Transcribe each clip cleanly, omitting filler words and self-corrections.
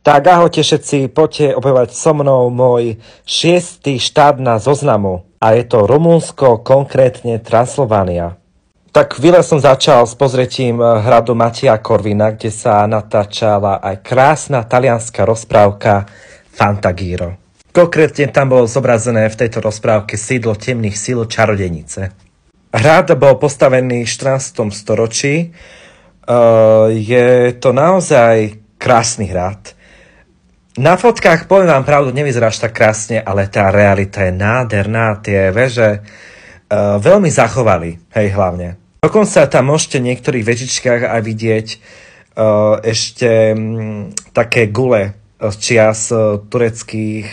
Tak ahojte všetci, poďte objavovať so mnou môj 6. štát na zoznamu. A je to Rumunsko, konkrétne Transylvánia. Tak chvíľa som začal s pozretím hradu Mateja Corvina, kde sa natáčala aj krásna talianská rozprávka Fantagiro. Konkrétne tam bolo zobrazené v tejto rozprávke sídlo temných síl čarodejnice. Hrad bol postavený v 14. storočí. Je to naozaj krásny hrad. Na fotkách, poviem vám pravdu, nevyzerá až tak krásne, ale tá realita je nádherná, tie veže veľmi zachovali, hej, hlavne. Dokonca tam môžete v niektorých vežičkách aj vidieť ešte také gule z čias tureckých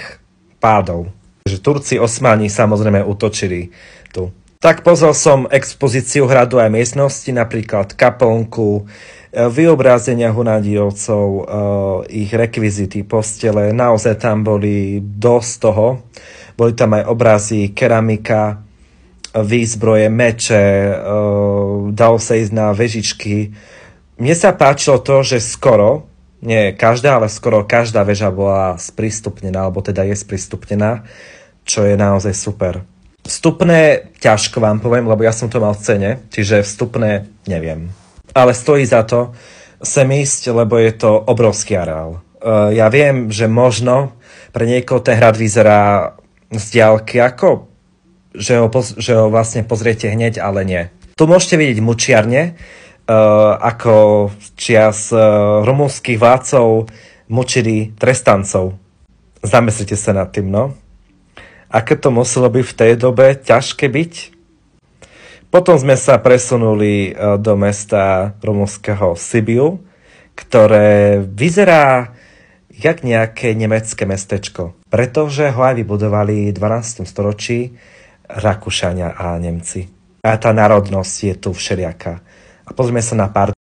pádov. Takže Turci, Osmani samozrejme útočili tu. Tak pozrel som expozíciu hradu aj miestnosti, napríklad kaplnku, vyobrazenia Hunádijovcov, ich rekvizity, postele, naozaj tam boli dosť toho. Boli tam aj obrazy, keramika, výzbroje, meče, dalo sa ísť na vežičky. Mne sa páčilo to, že skoro, nie každá, ale skoro každá väža bola sprístupnená, alebo teda je sprístupnená, čo je naozaj super. Vstupné ťažko vám poviem, lebo ja som to mal v cene, čiže vstupné neviem. Ale stojí za to sem ísť, lebo je to obrovský areál. Ja viem, že možno pre niekoho ten hrad vyzerá z diaľky ako, že ho vlastne pozriete hneď, ale nie. Tu môžete vidieť mučiarne, ako čias rumunských vládcov mučili trestancov. Zamyslite sa nad tým, no. Aké to muselo byť v tej dobe ťažké byť? Potom sme sa presunuli do mesta rumunského Sibiu, ktoré vyzerá jak nejaké nemecké mestečko, pretože ho aj vybudovali v 12. storočí Rakúšania a Nemci. A tá národnosť je tu všelijaká. A pozrieme sa na pár